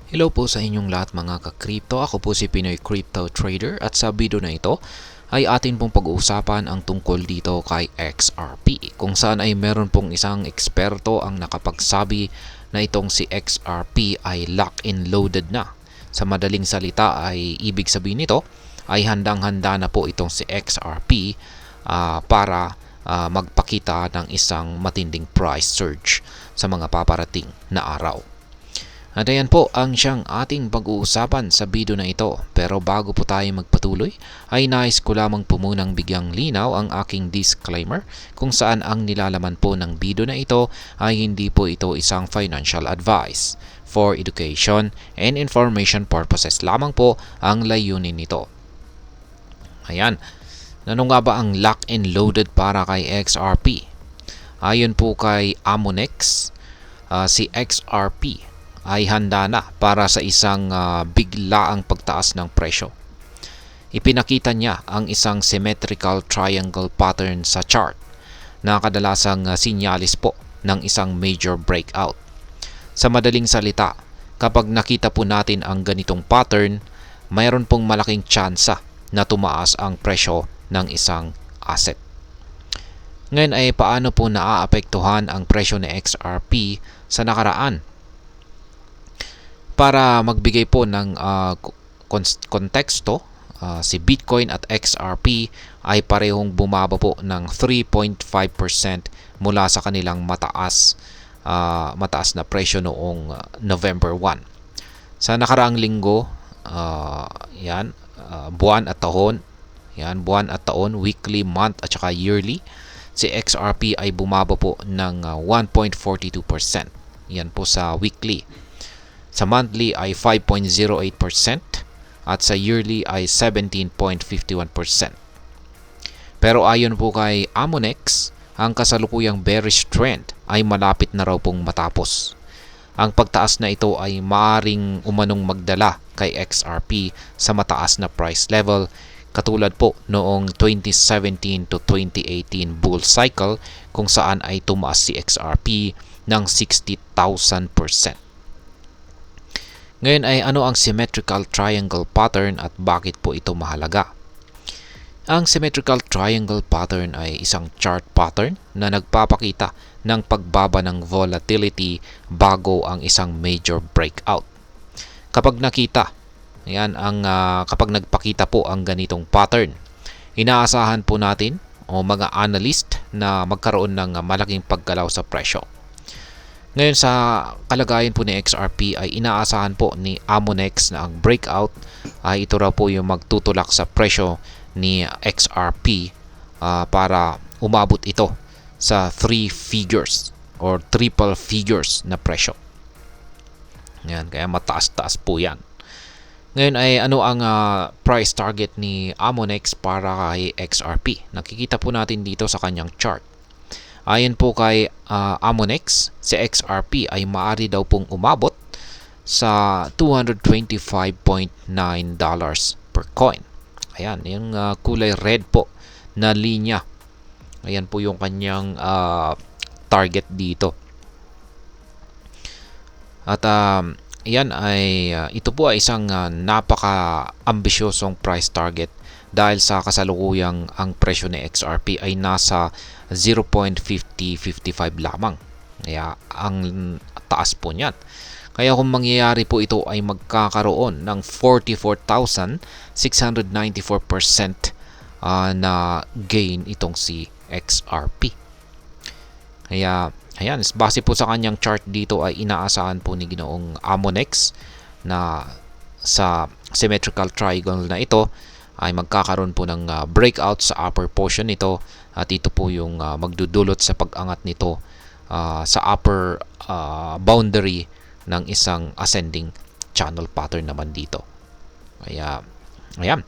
Hello po sa inyong lahat mga ka-crypto. Ako po si Pinoy Crypto Trader at sa video na ito ay atin pong pag-uusapan ang tungkol dito kay XRP, kung saan ay meron pong isang eksperto ang nakapagsabi na itong si XRP ay lock-in loaded na. Sa madaling salita ay ibig sabihin nito ay handang-handa na po itong si XRP para magpakita ng isang matinding price surge sa mga paparating na araw. At ayan po ang siyang ating pag-uusapan sa video na ito. Pero bago po tayo magpatuloy, ay nais ko lamang po munang bigyang linaw ang aking disclaimer kung saan ang nilalaman po ng video na ito ay hindi po ito isang financial advice. For education and information purposes lamang po ang layunin nito. Ayan, ano nga ba ang lock and loaded para kay XRP? Ayon po kay Amonex, si XRP ay handa na para sa isang biglaang pagtaas ng presyo. Ipinakita niya ang isang symmetrical triangle pattern sa chart na kadalasang sinyalis po ng isang major breakout. Sa madaling salita, kapag nakita po natin ang ganitong pattern, mayroon pong malaking tsansa na tumaas ang presyo ng isang asset. Ngayon ay paano po naaapektuhan ang presyo ng XRP sa nakaraan? Para magbigay po ng konteksto, si Bitcoin at XRP ay parehong bumaba po ng 3.5% mula sa kanilang mataas na presyo noong November 1. Sa nakaraang linggo, buwan at taon, weekly, month at saka yearly, si XRP ay bumaba po ng 1.42%. Yan po sa weekly. Sa monthly ay 5.08% at sa yearly ay 17.51%. Pero ayon po kay Amonex, ang kasalukuyang bearish trend ay malapit na raw pong matapos. Ang pagtaas na ito ay maaring umanong magdala kay XRP sa mataas na price level katulad po noong 2017 to 2018 bull cycle kung saan ay tumaas si XRP ng 60,000%. Ngayon ay ano ang symmetrical triangle pattern at bakit po ito mahalaga? Ang symmetrical triangle pattern ay isang chart pattern na nagpapakita ng pagbaba ng volatility bago ang isang major breakout. Kapag nagpakita po ang ganitong pattern, inaasahan po natin o mga analyst na magkaroon ng malaking paggalaw sa presyo. Ngayon sa kalagayan po ni XRP ay inaasahan po ni Amonex na ang breakout ay ito raw po yung magtutulak sa presyo ni XRP para umabot ito sa 3 figures or triple figures na presyo. Yan, kaya mataas-taas po yan. Ngayon ay ano ang price target ni Amonex para kay XRP? Nakikita po natin dito sa kanyang chart. Ayon po kay Amonex, si XRP ay maaari daw pong umabot sa $225.9 per coin. Ayan, yung kulay red po na linya. Ayan po yung kanyang target dito. At ito po ay isang napaka-ambisyosong price target dahil sa kasalukuyang ang presyo ni XRP ay nasa 0.5055 lamang. Kaya ang taas po niyan. Kaya kung mangyayari po ito ay magkakaroon ng 44,694% na gain itong si XRP. Kaya ayan, base po sa kanyang chart dito ay inaasahan po ni Ginoong Amonex na sa symmetrical triangle na ito ay magkakaroon po ng breakout sa upper portion nito at ito po yung magdudulot sa pag-angat nito sa upper boundary ng isang ascending channel pattern naman dito. Kaya ayan.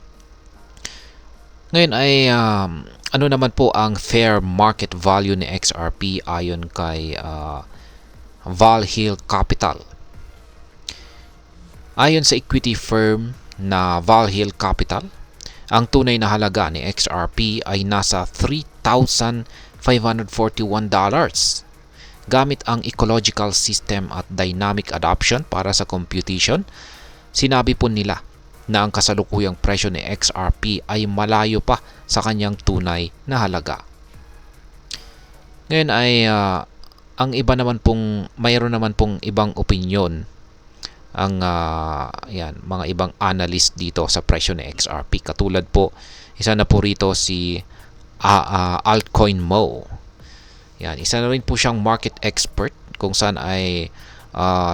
Ngayon ay ano naman po ang fair market value ni XRP ayon kay Valhill Capital. Ayon sa equity firm na Valhill Capital, ang tunay na halaga ni XRP ay nasa $3,541. gamit ang ecological system at dynamic adoption para sa computation. Sinabi po nila na ang kasalukuyang presyo ni XRP ay malayo pa sa kanyang tunay na halaga. Ngayon ay ang iba naman pong, mayroon naman pong ibang opinyon ang mga ibang analyst dito sa presyo ni XRP. Katulad po, isa na po rito si Altcoin Mo. Yan, isa na rin po siyang market expert kung saan ay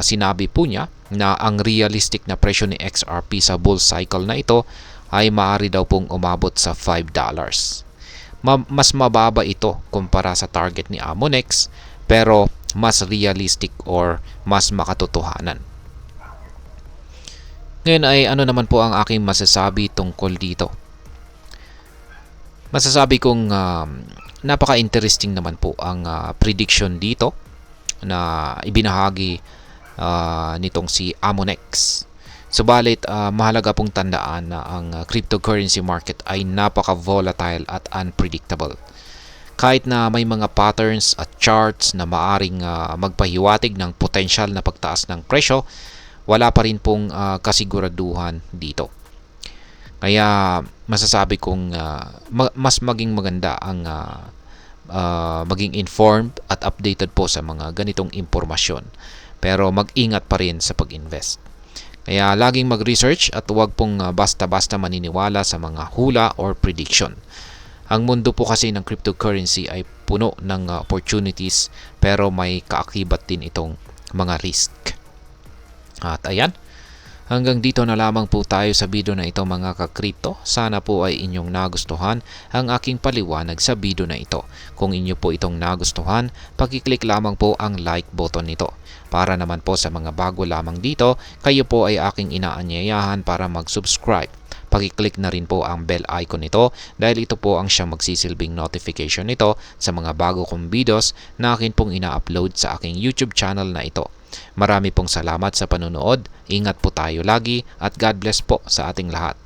sinabi po niya na ang realistic na presyo ni XRP sa bull cycle na ito ay maaari daw pong umabot sa $5. Mas mababa ito kumpara sa target ni Amonex, pero mas realistic or mas makatotohanan. Ngayon ay ano naman po ang aking masasabi tungkol dito. Masasabi kong napaka-interesting naman po ang prediction dito na ibinahagi nitong si Amonex. Subalit mahalaga pong tandaan na ang cryptocurrency market ay napaka-volatile at unpredictable. Kahit na may mga patterns at charts na maaring magpahiwatig ng potensyal na pagtaas ng presyo, wala pa rin pong kasiguraduhan dito. Kaya masasabi kong mas maging maganda ang maging informed at updated po sa mga ganitong impormasyon. Pero mag-ingat pa rin sa pag-invest. Kaya laging mag-research at huwag pong basta-basta maniniwala sa mga hula or prediction. Ang mundo po kasi ng cryptocurrency ay puno ng opportunities, pero may kaakibat din itong mga risk. At ayan, hanggang dito na lamang po tayo sa video na ito mga ka-crypto. Sana po ay inyong nagustuhan ang aking paliwanag sa video na ito. Kung inyo po itong nagustuhan, pag-click lamang po ang like button nito. Para naman po sa mga bago lamang dito, kayo po ay aking inaanyayahan para mag-subscribe. Pag-click na rin po ang bell icon nito dahil ito po ang siyang magsisilbing notification nito sa mga bago kong videos na akin pong ina-upload sa aking YouTube channel na ito. Marami pong salamat sa panonood, ingat po tayo lagi at God bless po sa ating lahat.